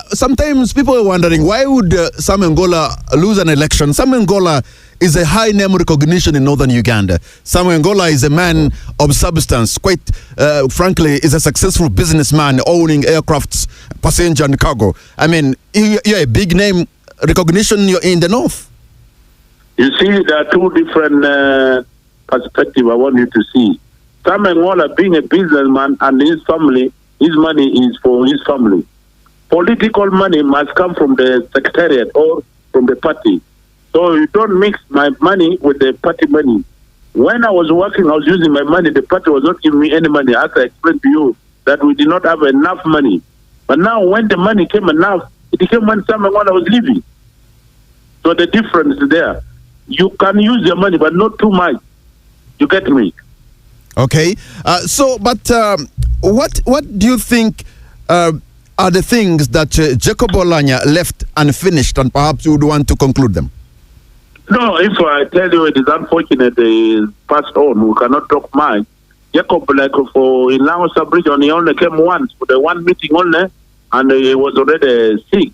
sometimes people are wondering, why would Sam Engola lose an election? Sam Engola is a high name recognition in northern Uganda. Sam Engola is a man of substance. Quite frankly, is a successful businessman owning aircrafts, passenger and cargo. I mean, you're a big name recognition. You're in the north. You see, there are two different perspectives I want you to see. Sam Engola being a businessman and his family, his money is for his family. Political money must come from the secretariat or from the party. So you don't mix my money with the party money. When I was working, I was using my money. The party was not giving me any money. As I explained to you, that we did not have enough money. But now when the money came enough, it became when Sam Engola was leaving. So the difference is there. You can use your money, but not too much. You get me? Okay. What do you think are the things that Jacob Olanya left unfinished, and perhaps you would want to conclude them? No, if I tell you it is unfortunate, he passed on. We cannot talk much. Jacob, like for in Laos sub-region, he only came once for the one meeting only, and he was already sick.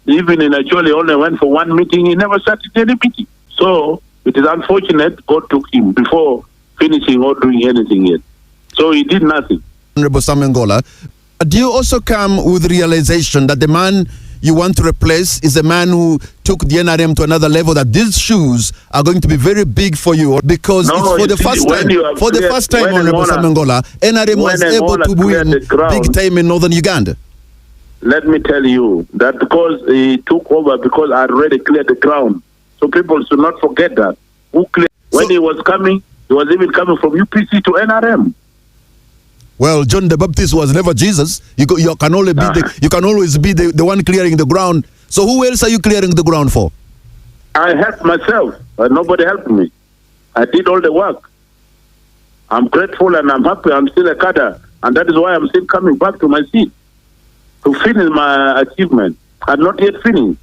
Even in Acholi, he only went for one meeting. He never started any meeting. So it is unfortunate God took him before finishing or doing anything yet. So he did nothing. Honorable Sam Engola, do you also come with realization that the man you want to replace is a man who took the NRM to another level, that these shoes are going to be very big for you? Because it's for the first time, Honorable Sam Engola, NRM was able to win big time in northern Uganda. Let me tell you that because he took over, because I already cleared the ground. So people should not forget that. When he was coming, he was even coming from UPC to NRM. Well, John the Baptist was never Jesus. You can only be you can always be the one clearing the ground. So who else are you clearing the ground for? I helped myself, but nobody helped me. I did all the work. I'm grateful and I'm happy. I'm still a cadre, and that is why I'm still coming back to my seat to finish my achievement. I'm not yet finished.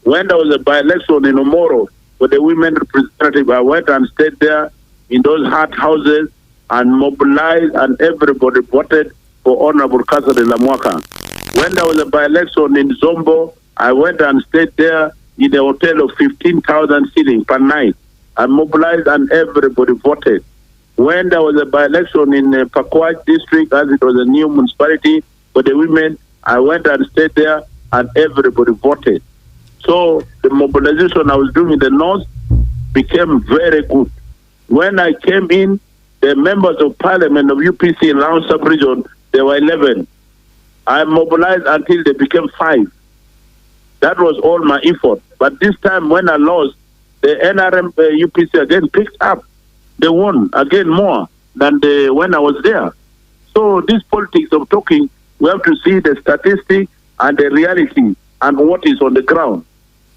When there was a by-election in Omoro with the women representative, I went and stayed there in those hot houses and mobilized, and everybody voted for Honorable Kasari Lamwaka. When there was a by-election in Zombo, I went and stayed there in a hotel of 15,000 shillings per night. I mobilized and everybody voted. When there was a by-election in Pakwaj district, as it was a new municipality for the women, I went and stayed there and everybody voted. So the mobilization I was doing in the north became very good. When I came in, the members of parliament of UPC in Laos sub-region, there were 11. I mobilized until they became 5. That was all my effort. But this time when I lost, the NRM UPC again picked up. They won again more than when I was there. So this politics of talking, we have to see the statistics and the reality and what is on the ground.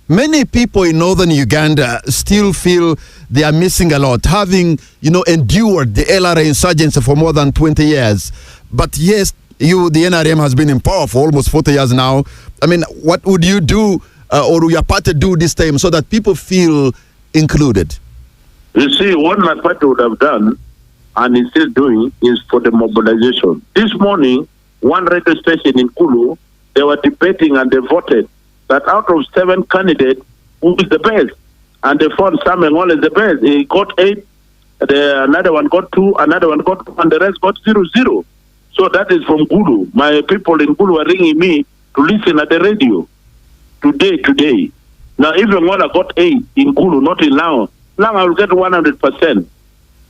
Many people in northern Uganda still feel they are missing a lot, having, endured the LRA insurgency for more than 20 years. But yes, the NRM has been in power for almost 40 years now. I mean, what would you do or your party do this time so that people feel included? You see, what my party would have done, and is still doing, is for the mobilization. This morning, one radio station in Kulu, they were debating and they voted that out of 7 candidates, who is the best? And they found Sam Engola is the best. He got 8, another one got 2, another one got 2, and the rest got 0-0. So that is from Gulu. My people in Gulu are ringing me to listen at the radio today. Now, if Engola got 8 in Gulu, not in Lao, I will get 100%.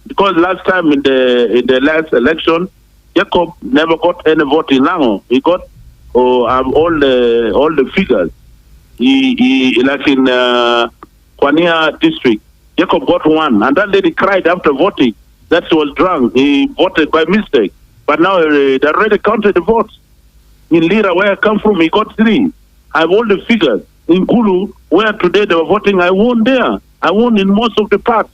Because last time in the last election, Jacob never got any vote in Lao. He got all the figures. He like in Kwania district, Jacob got 1, and that lady cried after voting that she was drunk. He voted by mistake, but now they already counted the votes. In Lira, where I come from, he got 3. I have all the figures. In Kulu, where today they were voting, I won there. I won in most of the parts.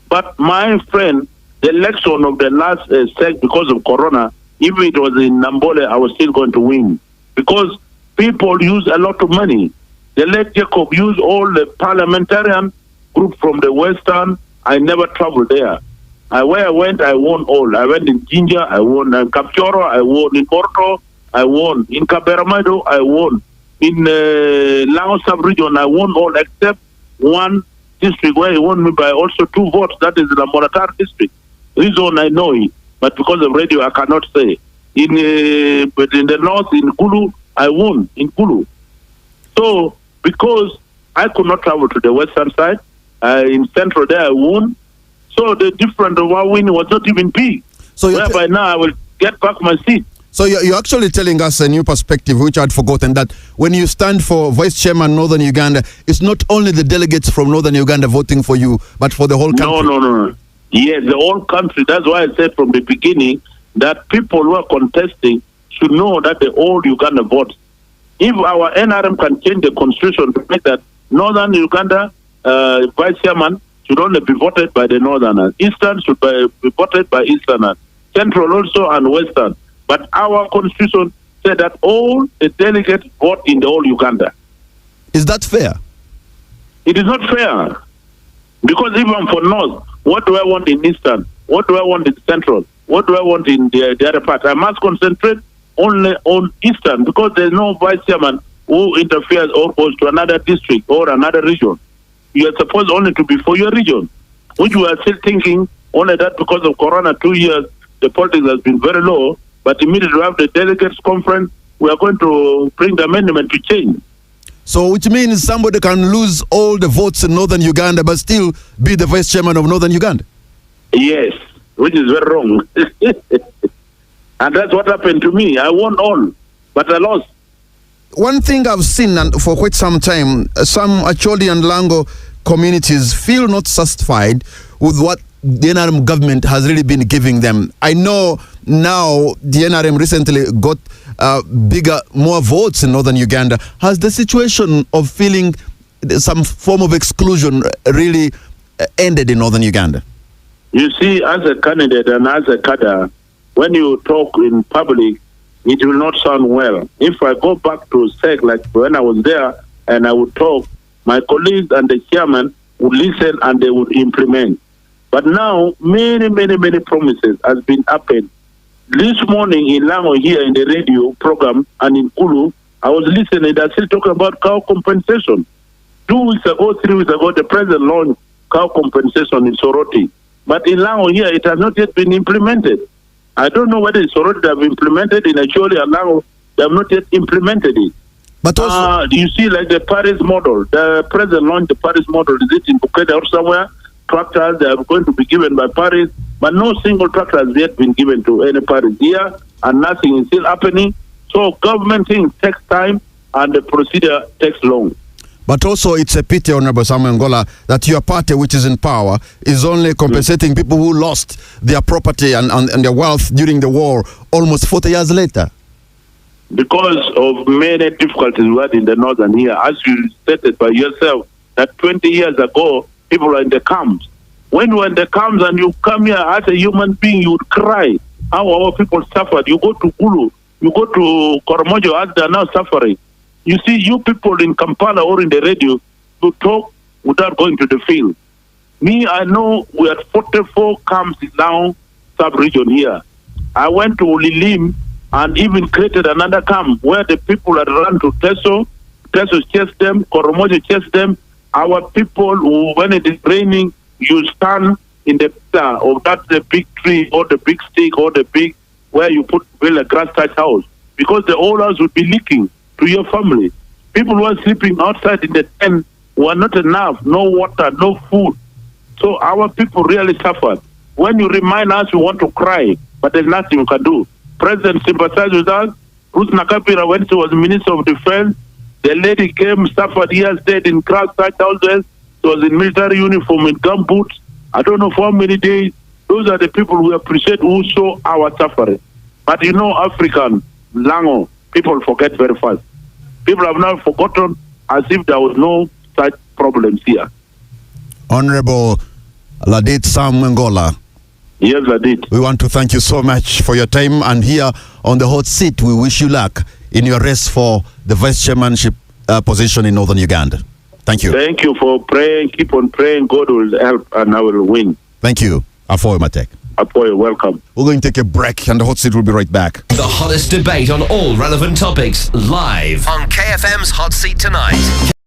But my friend, the election of the last sec, because of Corona, even it was in Nambole, I was still going to win. Because people use a lot of money. They let Jacob use all the parliamentarian group from the Western. I never traveled there. Where I went, I won all. I went in Jinja, I won in Kapchoro, I won in Porto, I won. In Kaberamaido, I won. In Lango sub-region, I won all except one district where he won me by also 2 votes. That is the Moratar district. Reason I know it, but because of radio, I cannot say. But in the north, in Kulu, I won in Kulu. So because I could not travel to the western side, in central there I won. So the difference of our winning was not even big. So whereby now I will get back my seat. So you're actually telling us a new perspective, which I'd forgotten, that when you stand for Vice Chairman Northern Uganda, it's not only the delegates from Northern Uganda voting for you, but for the whole country. No. Yes, the whole country. That's why I said from the beginning that people who are contesting should know that the whole Uganda votes. If our NRM can change the constitution to make that Northern Uganda Vice Chairman should only be voted by the Northerners, Eastern should be voted by Easterners, Central also, and Western. But our constitution said that all the delegates vote in the whole Uganda. Is that fair? It is not fair. Because even for North, what do I want in Eastern? What do I want in Central? What do I want in the other part? I must concentrate only on Eastern because there's no vice chairman who interferes or goes to another district or another region. You are supposed only to be for your region, which we are still thinking only that because of Corona 2 years, the politics has been very low. But immediately we have the delegates conference, we are going to bring the amendment to change. So which means somebody can lose all the votes in Northern Uganda but still be the vice chairman of Northern Uganda? Yes, which is very wrong. And that's what happened to me. I won all, but I lost. One thing I've seen and for quite some time, some Acholi and Lango communities feel not satisfied with what the NRM government has really been giving them. I know now the NRM recently got bigger, more votes in Northern Uganda. Has the situation of feeling some form of exclusion really ended in Northern Uganda? You see, as a candidate and as a cadre, when you talk in public, it will not sound well. If I go back to SEC, like when I was there and I would talk, my colleagues and the chairman would listen and they would implement. But now, many promises has been happened. This morning in Lango here in the radio program and in Kulu, I was listening, they're still talking about cow compensation. 2 weeks ago, 3 weeks ago, the president launched cow compensation in Soroti. But in Lango here, it has not yet been implemented. I don't know whether in Soroti they have implemented, in Acholi and Lango, they have not yet implemented it. But also, you see, like the Paris model, the president launched the Paris model. Is it in Bukede or somewhere? Tractors, they are going to be given by Paris, but no single tractor has yet been given to any Paris here, and nothing is still happening. So government things takes time, and the procedure takes long. But also, it's a pity, Honorable Samuel Ngola, that your party, which is in power, is only compensating people who lost their property and their wealth during the war almost 40 years later. Because of many difficulties we had in the northern here, as you stated by yourself, that 20 years ago, people are in the camps. When you are in the camps and you come here as a human being, you would cry how our people suffered. You go to Kulu, you go to Koromojo, as they are now suffering. You see, you people in Kampala or in the radio, you talk without going to the field. Me, I know we had 44 camps now sub-region here. I went to Lilim and even created another camp where the people had run to Teso chased them, Koromojo chased them. Our people, who, when it is raining, you stand in the of that the big tree or the big stick or the big where you build a grass thatch house, because the old house would be leaking to your family. People who are sleeping outside in the tent were not enough, no water, no food. So our people really suffered. When you remind us, we want to cry, but there's nothing you can do. President sympathized with us. Ruth Nakapira, when she was Minister of Defense, the lady came, suffered years, dead in grass thatch houses. She was in military uniform, in gumboots. I don't know for how many days. Those are the people we appreciate who saw our suffering. But you know, African, Lango, people forget very fast. People have now forgotten as if there was no such problems here. Honorable Ladit Sam Ngola. Yes, Ladit. We want to thank you so much for your time, and here on the hot seat, we wish you luck in your race for the vice chairmanship position in Northern Uganda. Thank you. Thank you for praying. Keep on praying. God will help and I will win. Thank you. Afoy Matek. Apoy, welcome. We're going to take a break, and the hot seat will be right back. The hottest debate on all relevant topics live on KFM's Hot Seat Tonight.